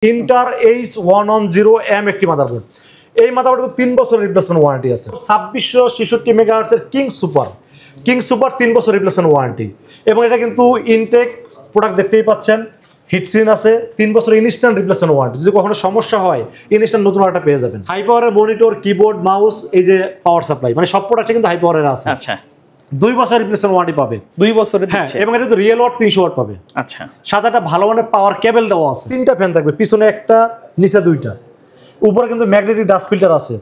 Inter H110M একটি motherboard. এই মাদারবোর্ডে 3 বছরের রিপ্লেসমেন্ট ওয়ারেন্টি আছে। 2666 মেগাহার্টজের কিং সুপার 3 বছর রিপ্লেসমেন্ট ওয়ারেন্টি, এবং এটা কিন্তু ইনটেক প্রোডাক্ট দেখতেই পাচ্ছেন। হিটসিন আছে, 3 বছর ইনস্ট্যান্ট রিপ্লেসমেন্ট ওয়ারেন্টি। যদি কখনো সমস্যা হয় ইনস্ট্যান্ট নতুন একটা পেয়ে যাবেন। হাই পাওয়ারের মনিটর, কিবোর্ড, মাউস, এই যে পাওয়ার সাপ্লাই, মানে সব প্রোডাক্টে কিন্তু হাই পাওয়ারের আছে। আচ্ছা, 2 বছর রিপ্লেসমেন্ট ওয়ারেন্টি পাবে। 2 বছরের, হ্যাঁ, এবং এটা তো রিয়েল ওয়াট 300 ওয়াট পাবে। আচ্ছা, সাথে একটা ভালো মানের পাওয়ার কেবল দেওয়া আছে। 3টা ফ্যান থাকবে, পিছনে একটা, নিচে 2টা, উপরে কিন্তু ম্যাগনেটিক ডাস্ট ফিল্টার আছে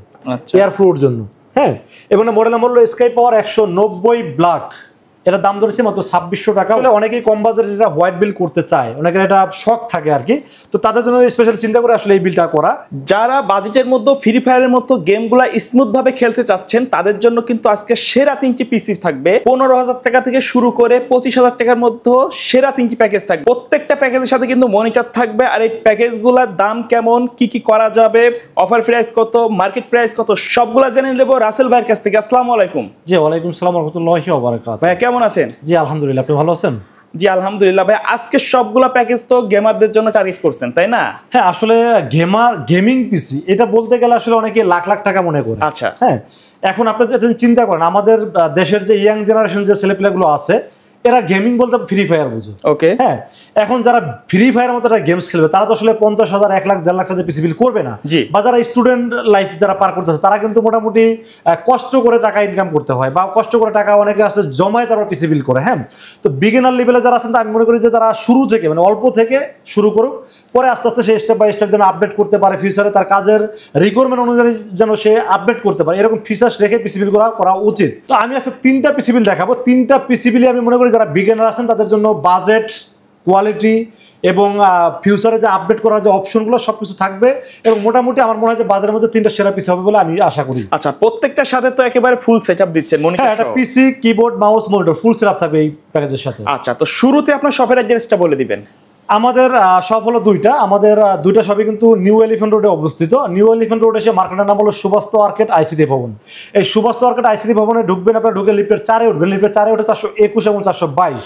এয়ার ফ্লোর জন্য। হ্যাঁ, এবং মডেল নাম্বার হলো স্কাই পাওয়ার 190 ব্ল্যাক। এটা দাম ধরেছে মাত্র 2600 টাকা। অনেকেই কম বাজারে এটা হোয়াইট বিল করতে চায়, অনেকের এটা শখ থাকে আর কি, তো তাদের জন্য স্পেশাল চিন্তা করে আসলে এই বিলটা করা। যারা বাজেটের মধ্যে ফ্রি ফায়ারের মতো গেমগুলো স্মুথ ভাবে খেলতে চাচ্ছেন তাদের জন্য কিন্তু আজকে সেরা 3টি পিসি থাকবে। 15,000 টাকা থেকে শুরু করে 25,000 টাকার মধ্যে সেরা 3টি প্যাকেজ থাকবে। প্রত্যেকটা প্যাকেজের সাথে কিন্তু মনিটর থাকবে। আর এই প্যাকেজগুলোর দাম কেমন, কি কি করা যাবে, অফার প্রাইস কত, মার্কেট প্রাইস কত, সবগুলো জেনে নেব রাসেল ভাইয়ের কাছ থেকে। আসসালামু আলাইকুম। জি, ওয়ালাইকুম আসসালাম ওয়া রাহমাতুল্লাহি ওয়া বারাকাতুহু। ভাই কেমন আছেন? জি আলহামদুলিল্লাহ, আপনি ভালো আছেন? জি আলহামদুলিল্লাহ। ভাই আজকে সবগুলা প্যাকেজ তো গেমারদের জন্য টার্গেট করছেন, তাই না? হ্যাঁ, আসলে গেমিং পিসি এটা বলতে গেলে আসলে অনেকে লাখ লাখ টাকা মনে করে। আচ্ছা, হ্যাঁ, এখন আপনি চিন্তা করেন আমাদের দেশের যে ইয়াং জেনারেশন যে ছেলেপেলেগুলো আছে, এরা গেমিং বলতে ফ্রি ফায়ার বুঝে। ওকে, হ্যাঁ, এখন যারা ফ্রি ফায়ার মতো একটা গেমস খেলবে তারা তো আসলে 50,000, 1 লাখ, 1.5 লাখ টাকা পিসি বিল করবে না। বা যারা স্টুডেন্ট লাইফ যারা পার করতেছে তারা কিন্তু মোটামুটি কষ্ট করে টাকা ইনকাম করতে হয়, বা কষ্ট করে টাকা অনেকে আছে জমায় তারপর পিসি বিল করে। হ্যাঁ, তো বিগিনার লেভেলে যারা আছেন, আমি মনে করি যে তারা শুরু থেকে, মানে অল্প থেকে শুরু করুক, পরে আস্তে আস্তে সে স্টেপ বাই স্টেপ যেন আপডেট করতে পারে, ফিউচারে তার কাজের রিকোয়ারমেন্ট অনুযায়ী যেন সে আপডেট করতে পারে, এরকম ফিচার্স রেখে পিসি বিল করা উচিত। তো আমি আজকে 3টা পিসি বিল দেখাবো। 3টা পিসি বিলে আমি মনে করি যারা বিগিনার আছেন তাদের জন্য বাজেট, কোয়ালিটি এবং ফিউচারে যে আপডেট করার যে অপশনগুলো সবকিছু থাকবে, এবং মোটামুটি আমার মনে হয় যে বাজারের মধ্যে 3টা সেরা পিসি হবে বলে আমি আশা করি। আচ্ছা, প্রত্যেকটার সাথে তো একেবারে ফুল সেটআপ দিচ্ছেন মনিটর? হ্যাঁ, এটা PC, keyboard, mouse, monitor full setup থাকবে এই প্যাকেজের সাথে। আচ্ছা, তো শুরুতে আপনার শপের অ্যাড্রেসটা বলে দিবেন। আমাদের শপ হলো 2টা। আমাদের 2টা শপই কিন্তু নিউ এলিফ্যান্ট রোডে অবস্থিত। নিউ এলিফ্যান্ট রোডে এসে মার্কেটের নাম হলো সুবাস্ত আর্কেড আইসিটি ভবন। এই সুবাস্ত আর্কেড আইসিটি ভবনে ঢুকবেন, আপনারা ঢুকে লিফটের 4-এ উঠবেন। লিফটের 4-এ উঠে 421 এবং 422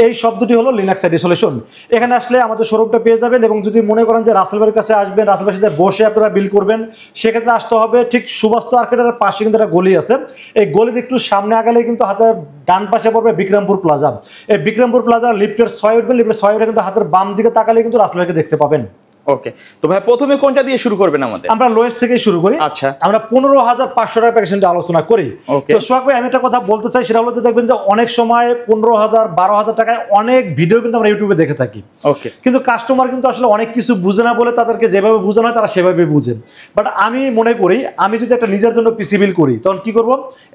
এই সব দুটি হলো লিনাক্স আইডি সলিউশন। এখানে আসলে আমাদের শোরুমটা পেয়ে যাবেন, এবং যদি মনে করেন যে রাসেল ভাইয়ের কাছে আসবেন, রাসেল ভাইয়ের সাথে বসে আপনারা বিল করবেন, সেক্ষেত্রে আসতে হবে ঠিক সুবাস্ত আর্কেডের পাশে কিন্তু একটা গলি আছে। এই গলিতে একটু সামনে আগালে কিন্তু হাতের ডান পাশে পড়বে বিক্রমপুর প্লাজা। এই বিক্রমপুর প্লাজা লিফটের 6 উঠবেন, লিফটের 6 উঠে কিন্তু হাতের বাম দিকে তাকালে কিন্তু রাসেল ভাইকে দেখতে পাবেন। ওকে, তো ভাই প্রথমে কোনটা দিয়ে শুরু করবেন? আমরা লোয়েস্ট থেকে শুরু করি। আচ্ছা, আমরা 15,500 টাকার প্যাকেজ নিয়ে আলোচনা করি। তো সোহাগ ভাই, আমি একটা কথা বলতে চাই, সেটা হলো যে দেখবেন যে অনেক সময় 15,000, 12,000 টাকায় অনেক ভিডিও কিন্তু আমরা ইউটিউবে দেখে থাকি। ওকে, কিন্তু কাস্টমার কিন্তু আসলে অনেক কিছু বুঝে না বলে তাদেরকে যেভাবে বোঝানো হয় তারা সেভাবে বুঝে। বাট আমি মনে করি আমি যদি একটা নিজের জন্য পিসি বিল করি তখন কি করব,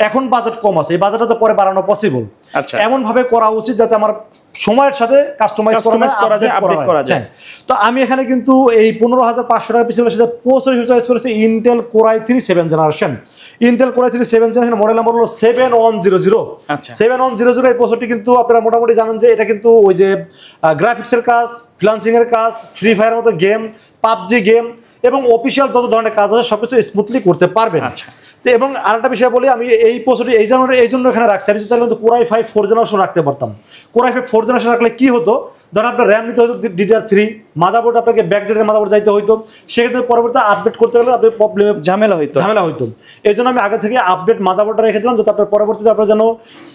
এখন বাজেট কম আছে, এই বাজেটটা তো পরে বাড়ানো পসিবল। আচ্ছা, এমন ভাবে করা উচিত যাতে আমার সময়ের সাথে কাস্টমাইজ করা যায়। তো আমি এখানে কিন্তু এই 15,500 টাকা পিসি বিলের সাথে প্রসেসর চয়েস করেছি Intel core i3 7 generation. Intel core i3 7 generation model number হলো 7100। আচ্ছা, 7100 এই প্রসেসরটি কিন্তু আপনারা মোটামুটি জানেন যে এটা কিন্তু ওই যে গ্রাফিক্সের কাজ, ফ্রিল্যান্সিং এর কাজ, ফ্রি ফায়ারের মতো গেম, পাবজি গেম এবং অফিসিয়াল যত ধরনের কাজ আছে সবকিছু স্মুথলি করতে পারবেন। আচ্ছা, তো এবং আরেকটা বিষয় বলি, আমি এই প্রসেসরটি এই জন্য এখানে রাখছি। আমি চাইলে কিন্তু কোর i5 4 জেনারেশন রাখতে পারতাম। কোর i5 4 জেনারেশন রাখলে কি হতো, ধরুন আপনার র্যাম নিতে হতো DDR3, মাদারবোর্ড আপনাকে ব্যাকডেটের মাদারবোর্ড যাইতে হইতো, সেক্ষেত্রে পরবর্তী আপডেট করতে গেলে আপনার প্রবলেম ঝামেলা হইতো। এই জন্য আমি আগে থেকে আপডেট মাদারবোর্ডটা রেখে দিলাম, যাতে আপনার পরবর্তীতে আপনার যেন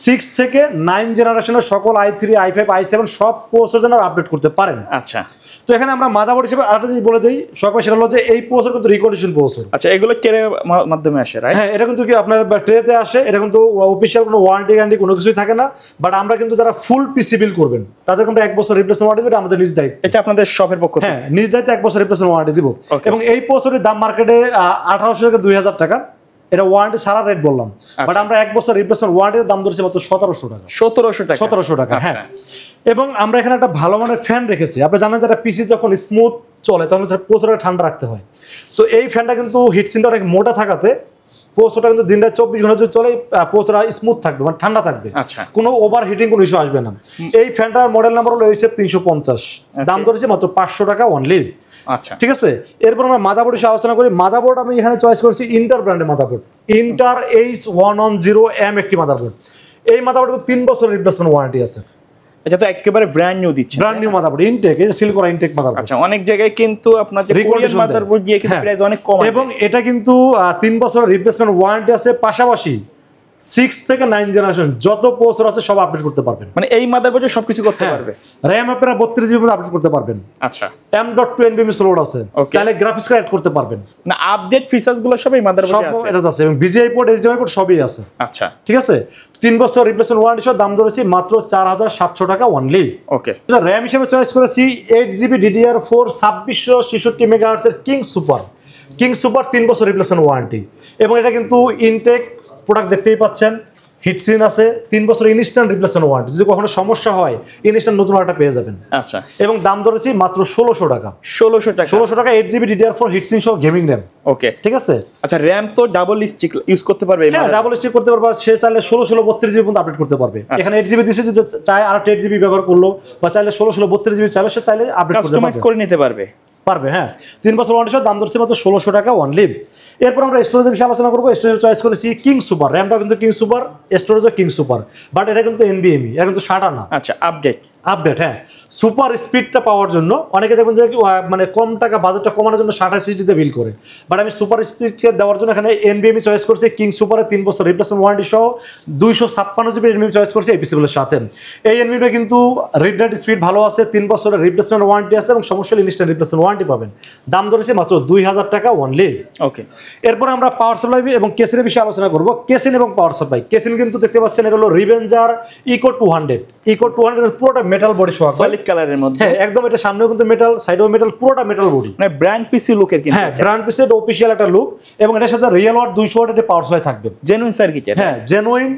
6 থেকে 9 জেনারেশনের সকল i3, i5, i7 সব প্রসেসর যেন আপডেট করতে পারেন। আচ্ছা, তো এখানে আমরা মাদারবোর্ড হিসেবে আরেকটা জিনিস বলে দিই সবাই, সেটা হলো যে এই প্রসেসর কিন্তু রিকন্ডিশন প্রসেসর। আচ্ছা, এগুলো ট্রে মাধ্যমে আসে, রাইট? হ্যাঁ, এটা কিন্তু কি আপনার ট্রেতে আসে, এটা কিন্তু অফিশিয়াল কোনো ওয়ারেন্টি গ্যারান্টি কোনো কিছুই থাকে না। বাট আমরা কিন্তু যারা ফুল পিসি বিল করবেন তাদেরকে আমরা 1 বছর রিপ্লেসমেন্ট ওয়ারেন্টি দেব, আমাদের নিজ দায়িত্ব। এটা আপনাদের শপের পক্ষ থেকে? হ্যাঁ, নিজ দায়িত্বে 1 বছর রিপ্লেসমেন্ট ওয়ারেন্টি দিব। এবং এই প্রসেসরের দাম মার্কেটে 1800 থেকে 2000 টাকা। এটা ওয়ারেন্টি সারা রেট বললাম, বাট আমরা 1 বছর রিপ্লেসমেন্ট ওয়ারেন্টির দাম ধরেছি মাত্র 1700 টাকা। 1700 টাকা। হ্যাঁ, এবং আমরা এখানে একটা ভালো মানের ফ্যান রেখেছি। আপনি জানেন যে একটা পিসি যখন স্মুথ চলে তখন প্রসেসরকে ঠান্ডা রাখতে হয়। তো এই ফ্যানটা কিন্তু হিটসিনটা অনেক মোটা থাকাতে প্রসেসরটা কিন্তু দিন রাত 24 ঘন্টা যদি চলে প্রসেসর স্মুথ থাকবে, মানে ঠান্ডা থাকবে। আচ্ছা, কোনো ওভার হিটিং কোনো ইস্যু আসবে না। এই ফ্যানটার মডেল নাম্বার হলো HF350, দাম ধরেছে মাত্র 500 টাকা অনলি। আচ্ছা, ঠিক আছে। এরপর আমরা মাদারবোর্ড হিসেবে আলোচনা করি। মাদারবোর্ড আমি এখানে চয়েস করেছি ইন্টার ব্র্যান্ডের মাদারবোর্ড, ইন্টার H110M একটি মাদারবোর্ড। এই মাদারবোর্ডে 3 বছরের রিপ্লেসমেন্ট ওয়ারেন্টি আছে। এটা তো একেবারে ব্র্যান্ড নিউ দিচ্ছে, ব্র্যান্ড নিউ মাদারবোর্ড, ইনটেক, এই যে সিল করা ইনটেক মাদারবোর্ড। আচ্ছা, অনেক জায়গায় কিন্তু আপনার যে কোরিয়ান মাদারবোর্ড দিয়ে কিন্তু প্রাইস অনেক কম, এবং এটা কিন্তু 3 বছরের রিপ্লেসমেন্ট ওয়ারেন্টি আছে, পাশাপাশি 6 থেকে 9 জেনারেশন যত প্রসেসর আছে সব আপডেট করতে পারবেন। মানে এই মাদারবোর্ডে সবকিছু করতে পারবে। র‍্যাম আপনারা 32 জিবি পর্যন্ত আপডেট করতে পারবেন। আচ্ছা, M.2 NVMe স্লোড আছে, চাইলে গ্রাফিক্স কার্ড অ্যাড করতে পারবেন। না, আপডেট ফিচারস গুলো সব এই মাদারবোর্ডে আছে, সব এটা আছে, এবং VGA পোর্ট, HDMI পোর্ট সবই আছে। আচ্ছা, ঠিক আছে। 3 বছর রিপ্লেসমেন্ট ওয়ারেন্টি সহ দাম ধরেছি মাত্র 4700 টাকা অনলি। ওকে। র‍্যাম হিসেবে চয়েস করেছি 8GB DDR4 2666 মেগাহার্টজ এর কিং সুপার 3 বছর রিপ্লেসমেন্ট ওয়ারেন্টি, এবং এটা কিন্তু ইনটেক প্রোডাক্ট দেখতেই পাচ্ছেন, হিটসিন আছে, 3 বছর ইনস্ট্যান্ট রিপ্লেসমেন্ট ওয়ারেন্টি, যদি কখনো সমস্যা হয় ইনস্ট্যান্ট নতুন একটা পেয়ে যাবেন। আচ্ছা, এবং দাম ধরেছি মাত্র 1600 টাকা। 1600 টাকা 8GB DDR4 হিটসিন সহ গেমিং র‍্যাম। ওকে, ঠিক আছে। আচ্ছা, র‍্যাম তো ডাবল স্টিক ইউজ করতে পারবে? হ্যাঁ, ডাবল স্টিক করতে পারবে, সে চাইলে 16 32GB পর্যন্ত আপডেট করতে পারবে। এখানে 8GB দিয়েছে, যদি চায় আর 8GB ব্যবহার করলো, বা চাইলে 16 32GB চাইলে সে চাইলে আপডেট করতে কাস্টমাইজ করে নিতে পারবে। হ্যাঁ। 3 বছর ওয়ারেন্টি সহ দাম ধরছে মাত্র 1600 টাকা অনলি। এরপর আমরা স্টোরেজের বিষয়ে আলোচনা করবো। স্টোরেজ চয়েস করেছি কিং সুপার, র্যামটা কিন্তু কিং সুপার, স্টোরেজও কিং সুপার, বাট এটা কিন্তু NVMe, এটা কিন্তু SATA না। আচ্ছা, আপডেট। হ্যাঁ, সুপার স্পিডটা পাওয়ার জন্য অনেকে দেখবেন যে মানে কম টাকা বাজেটটা কমানোর জন্য 60 সিজিতে বিল করে, বাট আমি সুপার স্পিডকে দেওয়ার জন্য এখানে NVMe চয়েস করছি কিং সুপারে 3 বছর রিপ্লেসমেন্ট ওয়ারেন্টি সহ 256GB NVMe চয়েস করছি এই পিসিগুলোর সাথে। এই NVMe কিন্তু রিড রাইট স্পিড ভালো আছে, 3 বছরের রিপ্লেসমেন্ট ওয়ারেন্টি আছে, এবং সমস্যা হলে ইনস্ট্যান্ট রিপ্লেসমেন্ট ওয়ারেন্টি পাবেন। দাম ধরেছে মাত্র 2000 টাকা অনলি। ওকে। এরপর আমরা পাওয়ার সাপ্লাই এবং কেসিনের বিষয়ে আলোচনা করবো। কেসিন এবং পাওয়ার সাপ্লাই। কেসিন কিন্তু দেখতে পাচ্ছেন, এটা হলো রিভেঞ্জার ইকো 200 এর পুরোটা মেটাল বডি সহ, সলিড কালারের মধ্যে। হ্যাঁ, একদম। এটা সামনেও কিন্তু মেটাল, সাইডেও মেটাল, পুরোটা মেটাল বডি, মানে ব্র্যান্ড পিসি লুকের কিন্তু। হ্যাঁ, ব্র্যান্ড পিসের অফিশিয়াল একটা লুক, এবং এটার সাথে রিয়েল ওয়াট 200 ওয়াট এর পাওয়ার সাপ্লাই থাকবে, জেনুইন সার্কিটের। হ্যাঁ, জেনুইন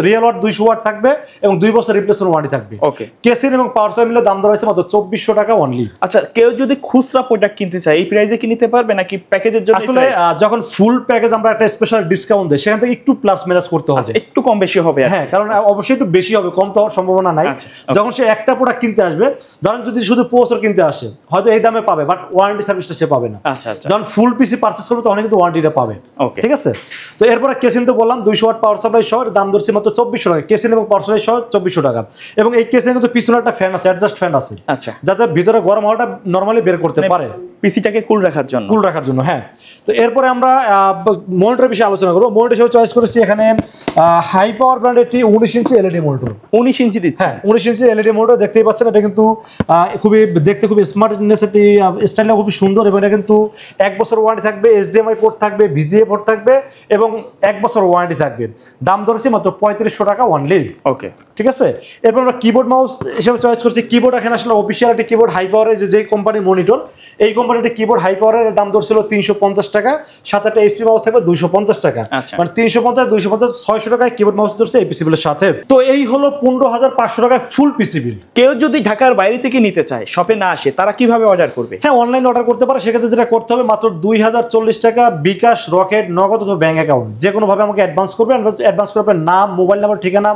রিয়েল ওয়াট 200 ওয়াট থাকবে, এবং 2 বছর রিপ্লেসমেন্ট ওয়ারেন্টি থাকবে। ওকে। কেসিন এবং পাওয়ার সাপ্লাই মিলে দাম ধরা হয়েছে মাত্র 2400 টাকা অনলি। আচ্ছা, কেউ যদি খুচরা প্রোডাক্ট কিনতে চায় এই প্রাইসে কি নিতে পারবে, নাকি প্যাকেজের জন্য? আসলে যখন ফুল প্যাকেজ আমরা একটা স্পেশাল ডিসকাউন্ট দেই, সেখান থেকে একটু প্লাস মাইনাস করতে হবে, একটু কম বেশি হবে। হ্যাঁ, কারণ অবশ্যই একটু বেশি হবে, কম তো হওয়ার সম্ভাবনা নাই। যখন সে একটা প্রোডাক্ট কিনতে আসবে, ধরেন যদি শুধু প্রসেসর কিনতে আসে, হয়তো এই দামে পাবে, বাট ওয়ারেন্টি সার্ভিসটা সে পাবে না। আচ্ছা, যখন ফুল পিসি পারচেজ করবে তখন কিন্তু ওয়ারেন্টিটা পাবে। ঠিক আছে। তো এরপরে কেসিন তো বললাম 200 ওয়াট পাওয়ার সাপ্লাই সহ দাম ধরছে মাত্র 2400 টাকা। কেসিন এবং পাওয়ার সাপ্লাই সহ 2400 টাকা। এবং এই কেসিনে কিন্তু পিছনে একটা ফ্যান আছে, অ্যাডজাস্ট ফ্যান আছে, আচ্ছা, যাতে ভিতরে গরম হাওয়াটা নরমালি বের করতে পারে, পিসিটাকে কুল রাখার জন্য। হ্যাঁ। তো এরপরে আমরা মনিটরের বিষয়ে আলোচনা করবো। মনিটর হিসেবে চয়েস করেছি এখানে হাই পাওয়ার ব্র্যান্ডের একটি 19 ইঞ্চি এলইডি মনিটর। 19 ইঞ্চি দিচ্ছে? হ্যাঁ, 19 ইঞ্চি এলইডি মনিটর দেখতেই পাচ্ছেন। এটা কিন্তু দেখতে খুবই স্মার্টনেস, একটি স্টাইলটা খুবই সুন্দর, এবং এটা কিন্তু 1 বছর ওয়ারেন্টি থাকবে, HDMI পোর্ট থাকবে, VGA পোর্ট থাকবে, এবং 1 বছর ওয়ারেন্টি থাকবে। দাম ধরেছি মাত্র 3500 টাকা অনলি। ওকে। ঠিক আছে। এরপর আমরা কিবোর্ড মাউস হিসেবে চয়েস করছি। কিবোর্ড এখানে আসলে অফিসিয়াল একটি কিবোর্ড, হাই পাওয়ারের যে কোম্পানি মনিটর, এই কোম্পানির কিবোর্ড হাই পাওয়ারের দাম ধরছিল 350 টাকা, সাথে একটা HP মাউস থাকবে 250 টাকা, মানে 350 250 600 টাকায় কিবোর্ড মাউস ধরছে এই পিসি বিলের সাথে। তো এই হলো 15500 টাকায় ফুল পিসি বিল। কেউ যদি ঢাকার বাইরে থেকে নিতে চায়, শপে না আসে, তারা কিভাবে অর্ডার করবে? হ্যাঁ, অনলাইনে অর্ডার করতে পারে। সেক্ষেত্রে যেটা করতে হবে, মাত্র 2040 টাকা বিকাশ, রকেট, নগদ অথবা ব্যাংক অ্যাকাউন্ট যে কোনোভাবে আমাকে অ্যাডভান্স করবে। অ্যাডভান্স করে আপনার নাম, মোবাইল নাম্বার, ঠিকানা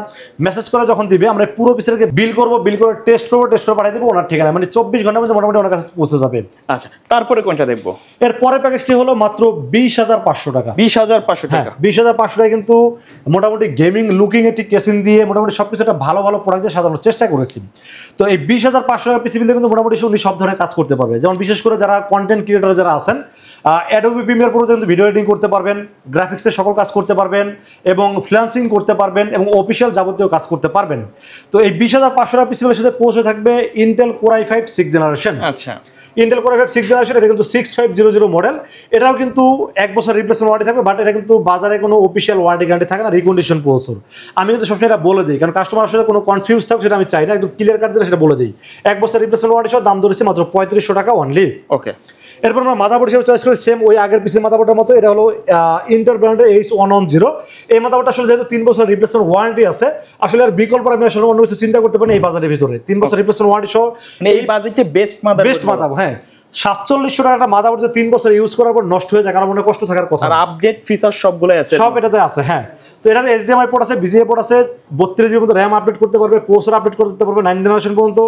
মেসেজ করে যখন দিবে, আমরা পুরো পিসেরকে বিল করবো, বিল করে টেস্ট করে পাঠিয়ে দেবো ওনার ঠিকানা, মানে 24 ঘন্টার মধ্যে মোটামুটি ওনার কাছে পৌঁছে যাবে। আচ্ছা, তারপরে কোনটা দেখবো? এর পরের প্যাকেজটি হলো মাত্র 20500 টাকা। 20500 টাকা। 20500 টাকা কিন্তু মোটামুটি গেমিং লুকিং একটি কেসিন দিয়ে মোটামুটি সবকিছু একটা ভালো প্রোডাক্ট দিয়ে সাজানোর চেষ্টা করেছি। তো এই 20500 টাকা পিসি বিলে কিন্তু মোটামুটি উনি সব ধরনের কাজ করতে পারবে। যেমন বিশেষ করে যারা কন্টেন্ট ক্রিয়েটর যারা আছেন, অ্যাডোবি প্রিমিয়ার প্রো কিন্তু ভিডিও এডিটিং করতে পারবেন, গ্রাফিক্সের সকল কাজ করতে পারবেন, এবং ফ্রিল্যান্সিং করতে পারবেন, এবং অফিসিয়াল যাবতীয় কাজ করতে পারবেন। তো এই 20500 টাকা পিসি বিলের সাথে পৌঁছে থাকবে ইন্টেল কোর i5 6 জেনারেশন। আচ্ছা, ইন্টেল কোর i5 6 জেনারেশন, এটা কিন্তু 6500 মডেল। এটাও কিন্তু 1 বছর রিপ্লেসমেন্ট ওয়ারেন্টি থাকবে, বাট এটা কিন্তু বাজারে কোনো অফিসিয়াল ওয়ারেন্টি গ্যারান্টি থাকে না, রিকন্ডিশন প্রসেসর। আমি কিন্তু সবসময় এটা বলে দিই, কারণ কাস্টমার সাথে কোনো কনফিউজ থাকুক সেটা আমি চাই না, একদম ক্লিয়ার কাট যেটা সেটা বলে দিই। 1 বছর রিপ্লেসমেন্ট ওয়ারেন্টি সহ দাম ধরেছে মাত্র 3500 টাকা অনলি। ওকে। এরপর আমরা মাদারবোর্ড হিসেবে চয়েস করি সেম ওই আগের পিসির মাদারবোর্ডের মতো। এটা হলো ইন্টেল ব্র্যান্ডের H110। এই মাদারবোর্ডটা আসলে যেহেতু 3 বছর রিপ্লেসমেন্ট ওয়ারেন্টি আছে, আসলে আর বিকল্প আমি আসলে অন্য কিছু চিন্তা করতে পারি এই বাজারের ভিতরে। 3 বছর রিপ্লেসমেন্ট ওয়ারেন্টি সহ এই বাজেটে বেস্ট মাদারবোর্ড। হ্যাঁ, 4700 টাকা একটা মাদারবোর্ড 3 বছর ইউজ করার পর নষ্ট হয়ে যায়, কারণ মনে কষ্ট থাকার কথা। আর আপডেট ফিচার সবগুলাই আছে, সব এটাতে আছে। হ্যাঁ, তো এটার HDMI পোর্ট আছে, VGA পোর্ট আছে, 32GB পর্যন্ত র্যাম আপডেট করতে পারবে, প্রসেসর আপডেট করতে পারবে 9 জেনারেশন পর্যন্ত।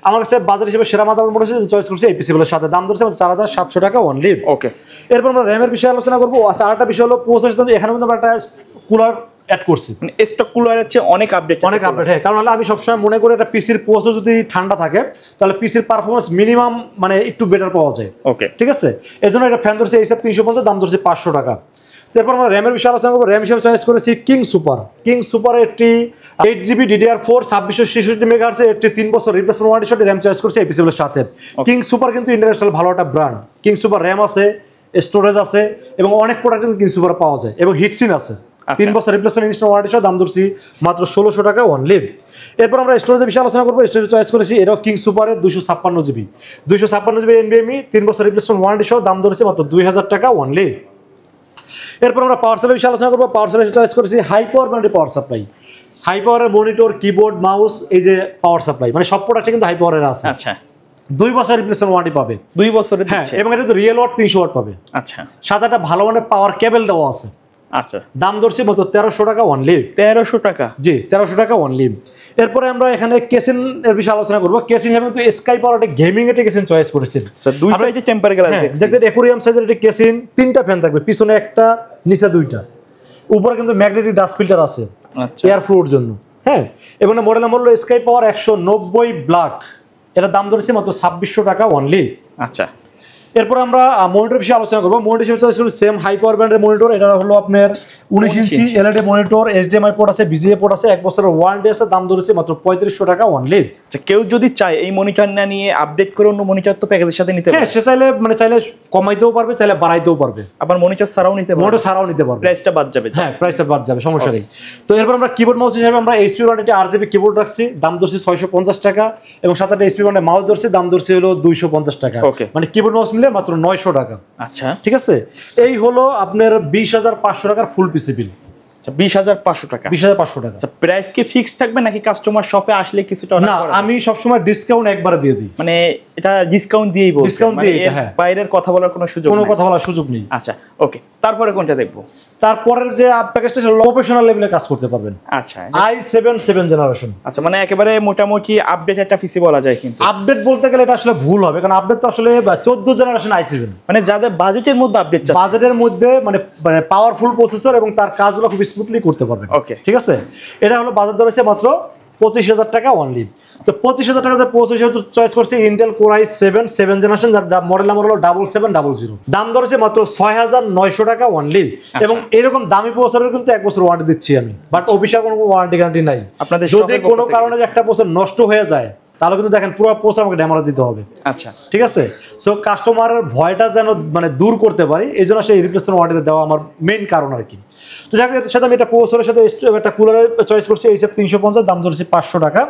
আমার কাছে বাজার হিসেবে সেরা মাদারবোর্ড মনে হচ্ছে, চয়েস করছি এই পিসিগুলোর সাথে। দাম ধরছে 4700 টাকা অনলি। ওকে। এরপর আমরা র্যামের বিষয়ে আলোচনা করবো। আচ্ছা, আরেকটা বিষয় হলো প্রসেসর। এখানে কিন্তু আমরা একটা কুলার অ্যাড করছি, মানে স্টক কুলারের চেয়ে অনেক আপডেট। হ্যাঁ, কারণ হলে আমি সবসময় মনে করি একটা পিসির প্রসেসর যদি ঠান্ডা থাকে তাহলে পিসির পারফরমেন্স মিনিমাম মানে একটু বেটার পাওয়া যায়। ওকে, ঠিক ঠিক আছে, এই জন্য এটা ফ্যান ধরছে এইসব 350, দাম ধরছে 500 টাকা। তারপর আমরা র্যামের বিষয়ে আলোচনা করবো। র্যাম হিসেবে চয়েস করেছি কিং সুপার একটি 8GB DDR4 2666 মেগাহার্টজ একটি 3 বছর রিপ্লেসমেন্ট ওয়ারেন্টি সহ র্যাম চয়েস করেছি এই পিসির সাথে। কিং সুপার কিন্তু ইন্টারন্যাশনাল ভালো একটা ব্র্যান্ড। কিং সুপার র্যাম আছে, স্টোরেজ আছে এবং অনেক প্রোডাক্ট কিন্তু কিং সুপার পাওয়া যায় এবং হিটসিন আছে। 3 বছর রিপ্লেসমেন্ট ইনস্ট্যান্ট ওয়ারেন্টি সহ দাম ধরছি মাত্র 1600 টাকা অনলি। এরপর আমরা স্টোরেজের বিষয়ে আলোচনা করবো। স্টোরেজ চয়েস করেছি এটাও কিং সুপারের 256GB NVMe 3 বছর রিপ্লেসমেন্ট ওয়ারেন্টি সহ দাম ধরেছে মাত্র 2000 টাকা অনলি। এরপর আমরা পাওয়ার সাপ্লাই বিষয়ে আলোচনা করবো। পাওয়ার সাপ্লাই চয়েস করেছি হাই পাওয়ার ব্র্যান্ডের পাওয়ার সাপ্লাই। হাই পাওয়ারের মনিটর, কিবোর্ড, মাউস, এই যে পাওয়ার সাপ্লাই মানে সব প্রোডাক্টে কিন্তু হাই পাওয়ারের আছে। আচ্ছা, 2 বছর রিপ্লেসমেন্ট ওয়ারেন্টি পাবে, 2 বছরের। হ্যাঁ, এবং এটা তো রিয়েল ওয়াট 300 ওয়াট পাবে। আচ্ছা, সাথে একটা ভালো মানের পাওয়ার কেবল দেওয়া আছে। আচ্ছা, দাম ধরছে মাত্র 1300 টাকা অনলি। 1300 টাকা, জি 1300 টাকা অনলি। এরপরে আমরা এখানে কেসিন এর বিষয়ে আলোচনা করবো। কেসিন হিসেবে কিন্তু স্কাই পাওয়ার একটা গেমিং এর কেসিন চয়েস করেছেন। স্যার দুই সাইডে টেম্পার গ্লাস দেখতে অ্যাকুরিয়াম সাইজের একটা কেসিন, 3টা ফ্যান থাকবে, পিছনে একটা, নিচে 2টা, উপরে কিন্তু ম্যাগনেটিক ডাস্ট ফিল্টার আছে এয়ার ফ্লোর জন্য। হ্যাঁ, এবং মডেল নাম্বার হলো স্কাই পাওয়ার 190 ব্ল্যাক। এটার দাম ধরেছে মাত্র 2600 টাকা অনলি। আচ্ছা, এরপর আমরা মনিটর বিষয়ে আলোচনা করবো। মনিটর হিসেবে চয়েস করি সেম হাই পাওয়ার ব্র্যান্ডের মনিটর। এটা হলো আপনার 19 inch LED monitor, HDMI port আছে, VGA পোর্ট আছে, 1 বছরের ওয়ারেন্টি আছে। দাম ধরেছে মাত্র 3500 টাকা অনলি। আচ্ছা, কেউ যদি চায় এই মনিটর না নিয়ে আপডেট করে অন্য মনিটর তো প্যাকেজের সাথে নিতে পারে। হ্যাঁ, সে চাইলে চাইলে কমাইতেও পারবে, চাইলে বাড়াইতেও পারবে, আবার মনিটর ছাড়াও নিতে পারবে, মনিটর ছাড়াও নিতে পারবে, প্রাইসটা বাদ যাবে। হ্যাঁ, প্রাইসটা বাদ যাবে, সমস্যা নেই। তো এরপর আমরা কিবোর্ড মাউস হিসেবে আমরা HP ব্র্যান্ডের RGB কিবোর্ড রাখছি, দাম ধরছি 650 টাকা, এবং সাথে একটা HP ব্র্যান্ডের মাউস ধরছি, দাম ধরছি হলো 250 টাকা। মানে কিবোর্ড মাউস মিলে মাত্র 900 টাকা। আচ্ছা, ঠিক আছে, এই হলো আপনার 20,500 টাকার ফুল পিসি বিল। 20,500 টাকা, 20,500 টাকা। আচ্ছা, প্রাইস কি ফিক্স থাকবে নাকি কাস্টমার শপে আসলে কিছুটা? না, আমি সবসময় ডিসকাউন্ট একবারে দিয়ে দিই। মানে এটা ডিসকাউন্ট দিয়েই বলছি, ডিসকাউন্ট দিয়ে, হ্যাঁ, বাইরের কথা বলার কোনো সুযোগ কোনো কথা বলার সুযোগ নেই। আচ্ছা, ওকে, তারপরে কোনটা দেখবো? তারপরের যে প্যাকেজটা ছিল প্রফেশনাল লেভেলে কাজ করতে পারবেন। আচ্ছা, i7 7th জেনারেশন। আচ্ছা, মানে একেবারে মোটামুটি আপডেট একটা পিসি বলা যায়। কিন্তু আপডেট বলতে গেলে এটা আসলে ভুল হবে, কারণ আপডেট তো আসলে 14th জেনারেশন i7, মানে যাদের বাজেটের মধ্যে আপডেট চাই, বাজেটের মধ্যে মানে পাওয়ারফুল প্রসেসর এবং তার কাজগুলো খুব স্মুথলি করতে পারবেন। ওকে, ঠিক আছে, এটা হলো বাজার ধরেছে মাত্র 25,000 টাকা অনলি। তো 25,000 টাকা প্রসেসর চয়েস করছে Intel core i7 7th generation, যার মডেল নাম্বার হলো 7700। দাম ধরেছে মাত্র 6,900 টাকা অনলি। এবং এরকম দামি প্রসেসরের কিন্তু 1 বছর ওয়ারেন্টি দিচ্ছি আমি, বাট অফিসিয়াল কোনো ওয়ারেন্টি গ্যারান্টি নাই। আপনাদের যদি কোনো কারণে একটা প্রসেসর নষ্ট হয়ে যায় তাহলে কিন্তু দেখেন পুরো প্রসেসর আমাকে ড্যামেজ দিতে হবে। আচ্ছা, ঠিক ঠিক আছে, সো কাস্টমারের ভয়টা যেন দূর করতে পারি, এই জন্য সেই রিপ্লেসমেন্ট ওয়ারেন্টি দেওয়া আমার মেইন কারণ আর কি। তো যাক, এর সাথে আমি একটা প্রসেসরের সাথে একটা কুলারের চয়েস করছি এইসব 350, দাম ধরছি 500 টাকা।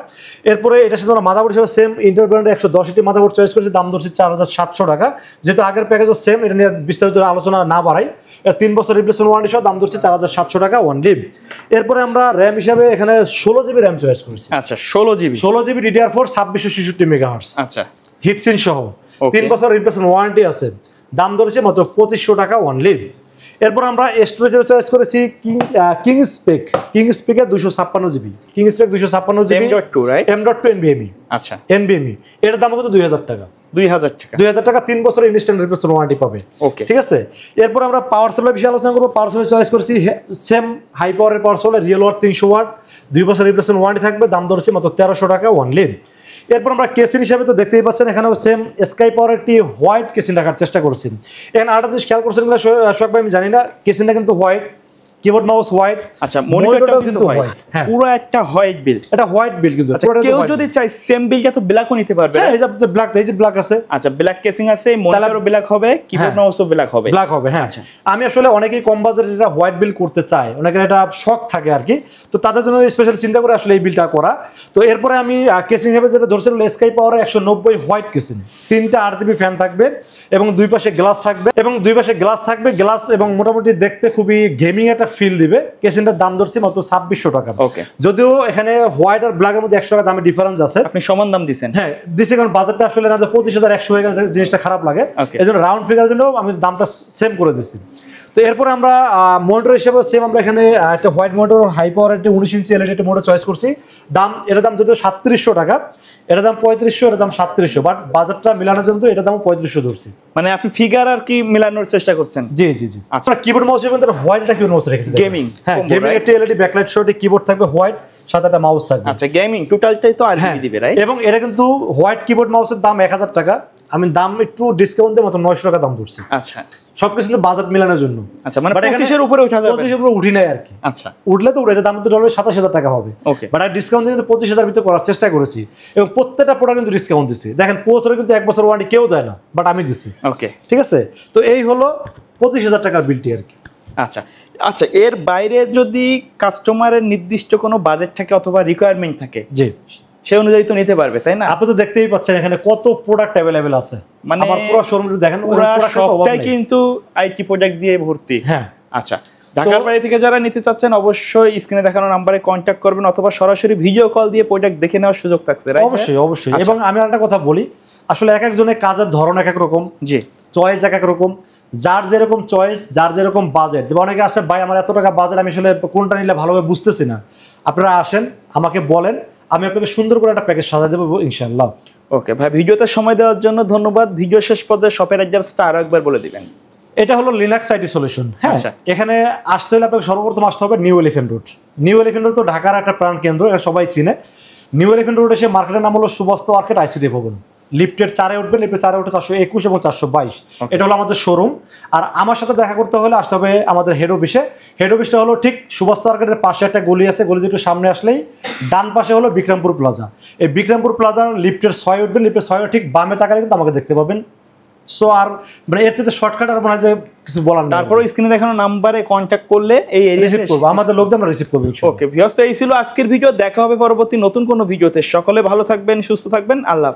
এরপরে এটার সাথে আমরা মাদারবোর্ড হিসেবে সেম ইন্টেল ব্র্যান্ডের 110টি মাদারবোর্ড চয়েস করছি, দাম ধরছি 4700 টাকা। যেহেতু আগের প্যাকেজও সেম, এটা নিয়ে বিস্তারিত আলোচনা না বাড়াই, এর 3 বছর রিপ্লেসমেন্ট ওয়ারেন্টি সহ দাম ধরছি 4700 টাকা অনলি। এরপরে আমরা র্যাম হিসাবে এখানে 16GB র্যাম চয়েস করেছি। আচ্ছা, 16GB DDR4 2666 মেগাহার্টজ, আচ্ছা, হিটসিন সহ, 3 বছর রিপ্লেসমেন্ট ওয়ারেন্টি আছে। দাম ধরেছে মাত্র 2500 টাকা অনলি। এরপর আমরা স্টোরেজে চয়েস করেছি কিং স্পেকের 256GB, king spec 256GB M.2 right, M.2 NVMe। আচ্ছা, NVMe এটার দাম কত? 2000 টাকা। 2000 টাকা, 3 বছর ইনস্ট্যান্ট রিপ্লেসমেন্ট ওয়ারেন্টি পাবে। ওকে, ঠিক আছে। এরপর আমরা পাওয়ার সাপ্লাই বিষয়ে আলোচনা করবো। পাওয়ার সাপ্লাই চয়েস করেছি সেম হাই পাওয়ারের power supply, real watt 300 watt, 2 বছর রিপ্লেসমেন্ট ওয়ারেন্টি থাকবে। দাম ধরেছি মাত্র 1300 টাকা অনলি। এরপর আমরা কেসিন হিসাবে তো দেখতেই পাচ্ছেন, এখানেও সেম স্কাই পাওয়ার একটি হোয়াইট কেসিন রাখার চেষ্টা করছি। এখানে আরেকটা জিনিস খেয়াল করছেন কিনা শোক ভাই আমি জানি না, কেসিনটা কিন্তু হোয়াইট, কিবোর্ড মাউস হোয়াইট, আচ্ছা, মনিটরটাও কিন্তু হোয়াইট, হ্যাঁ, পুরো একটা হোয়াইট বিল, এটা হোয়াইট বিল। কিন্তু কেউ যদি চাই সেম বিলটা তো ব্ল্যাকও নিতে পারবে। হ্যাঁ, এই যে ব্ল্যাক, এই যে ব্ল্যাক আছে, আচ্ছা, ব্ল্যাক কেসিং আছে, মনিটরও ব্ল্যাক হবে, কিবোর্ড মাউসও ব্ল্যাক হবে, হ্যাঁ। আমি আসলে অনেকেই কম বাজেটে এটা হোয়াইট বিল করতে চায়, অনেকের এটা শখ থাকে আর কি, তো তাদের জন্য স্পেশাল চিন্তা করে আসলে এই বিলটা করা। তো এরপরে আমি কেসিং হিসেবে যেটা ধরছিলাম স্কাই পাওয়ার 190 হোয়াইট কেসিং, 3টা RGB ফ্যান থাকবে এবং 2 পাশে গ্লাস থাকবে, গ্লাস এবং মোটামুটি দেখতে খুবই গেমিং একটা ফিল দিবে। কেসিনটার দাম ধরছি মাত্র 2600 টাকা। যদিও এখানে হোয়াইট আর ব্ল্যাকের মধ্যে 100 টাকা দামের ডিফারেন্স আছে। আপনি সমান দাম দিচ্ছেন? হ্যাঁ, দিচ্ছি, কারণ বাজেটটা আসলে না 25,100 হয়ে গেলে জিনিসটা খারাপ লাগে, এই জন্য রাউন্ড ফিগারের জন্য আমি দামটা সেম করে দিচ্ছি। তো এরপরে আমরা মনিটর হিসেবে সেম আমরা এখানে একটা হোয়াইট মনিটর হাই পাওয়ার একটা 19 ইঞ্চি এলইডি একটা মনিটর চয়েস করছি। এটার দাম যদিও 3700 টাকা, এটার দাম 3500, এটার দাম 3700, বাট বাজেটটা মিলানোর জন্য এটার দাম 3500 ধরছি। মানে আপনি ফিগার আর কি মেলানোর চেষ্টা করছেন। জি জি জি। আচ্ছা, কিবোর্ড মাউস এবং হোয়াইট একটা কিবোর্ড মাউস রেখেছি গেমিং। হ্যাঁ, গেমিং একটা এলইডি ব্যাকলাইট সহ কিবোর্ড থাকবে হোয়াইট, সাথে একটা মাউস থাকবে। আচ্ছা, গেমিং টোটালটাই তো আরজিবি দিবে, রাইট? এবং এটা কিন্তু হোয়াইট কিবোর্ড মাউসের দাম 1000 টাকা, আমি দাম একটু ডিসকাউন্ট দিয়ে মতো 900 টাকা দাম ধরছি। আচ্ছা, সবকিছু বাজেট মেলানোর জন্য। আচ্ছা, মানে 25 এর উপরে উঠা যাবে? 25 এর উপরে উঠি নাই আর কি। আচ্ছা, উঠলে তো এটা দাম তো ডলার 27000 টাকা হবে। ওকে, বাট আমি ডিসকাউন্ট দিয়ে 25000 ভিতরে করার চেষ্টা করেছি, এবং প্রত্যেকটা প্রোডাক্ট কিন্তু ডিসকাউন্ট দিচ্ছি। দেখেন প্রসেসরে কিন্তু 1 বছর ওয়ারেন্টি কেউ দেয় না, বাট আমি দিচ্ছি। ওকে, ঠিক আছে, তো এই হলো 25000 টাকার বিলটি আর কি। আচ্ছা আচ্ছা, এর বাইরে যদি কাস্টমারের নির্দিষ্ট কোনো বাজেট থাকে অথবা রিকোয়ারমেন্ট থাকে, জি, সেই অনুযায়ী তো নিতে পারবে, তাই না? আপনি তো দেখতেই পাচ্ছেন এখানে কত প্রোডাক্ট অ্যাভেলেবেল আছে। মানে আমার পুরো শোরুমে দেখেন, পুরো সবটাই কিন্তু আইটি প্রোডাক্ট দিয়ে ভর্তি। হ্যাঁ, আচ্ছা, ঢাকার বাইরে থেকে যারা নিতে চাচ্ছেন অবশ্যই স্ক্রিনে দেখানো নম্বরে কন্ট্যাক্ট করবেন, অথবা সরাসরি ভিডিও কল দিয়ে প্রোডাক্ট দেখে নেওয়ার সুযোগ থাকছে, রাইট? অবশ্যই অবশ্যই। এবং আমি আরেকটা কথা বলি, আসলে এক একজনের কাজের ধরন এক এক রকম, জি, চয়েস এক এক রকম, যার যেরকম চয়েস, যার যেরকম বাজেট। যেমন অনেকে আছে, ভাই আমার এত টাকা বাজেট, আমি আসলে কোনটা নিলে ভালোভাবে বুঝতেছি না। আপনারা আসেন, আমাকে বলেন, আমি আপনাকে সুন্দর করে একটা প্যাকেজ সাজিয়ে দেবো ইনশাআল্লাহ। ওকে ভাই, ভিডিওতে সময় দেওয়ার জন্য ধন্যবাদ। ভিডিও শেষ পর্যায়ে শপের অ্যাড্রেসটা আরো একবার বলে দিবেন। এটা হলো লিনাক্স আইটি সলিউশন। হ্যাঁ, আচ্ছা। এখানে আসতে হলে আপনাকে সর্বপ্রথম আসতে হবে new elephant road. New elephant road তো ঢাকার একটা প্রাণ কেন্দ্র, এটা সবাই চিনে। নিউ এলিফ্যান্ট রোড এসে মার্কেটের নাম হলো সুবস্তা মার্কেট আইসিডি ভবন। লিফটের 4-এ উঠবেন, লিফটের 4-এ উঠে 421 এবং 422, এটা হলো আমাদের শোরুম। আর আমার সাথে দেখা করতে হলে আসতে হবে আমাদের হেড অফিসে। হেড অফিসটা হলো ঠিক সুবস্তা মার্কেটের পাশে একটা গলি আছে, গলি একটু সামনে আসলেই ডান পাশে হলো বিক্রমপুর প্লাজা। এই বিক্রমপুর প্লাজার লিফটের 6-এ উঠবেন, লিফটের 6-এর ঠিক বামে তাকালে কিন্তু আমাকে দেখতে পাবেন। সো আর মানে এর চেয়ে শর্টকাট আর মনে হয় যে কিছু বলার নেই। তারপরে স্ক্রিনে দেখানো নাম্বারে কন্ট্যাক্ট করলে এই রিসিভ করবো, আমাদের লোকদের আমরা রিসিভ করবো। ওকে ভিউয়ার্স, তো এই ছিল আজকের ভিডিও। দেখা হবে পরবর্তী নতুন কোনো ভিডিওতে। সকলে ভালো থাকবেন, সুস্থ থাকবেন, আল্লাহ।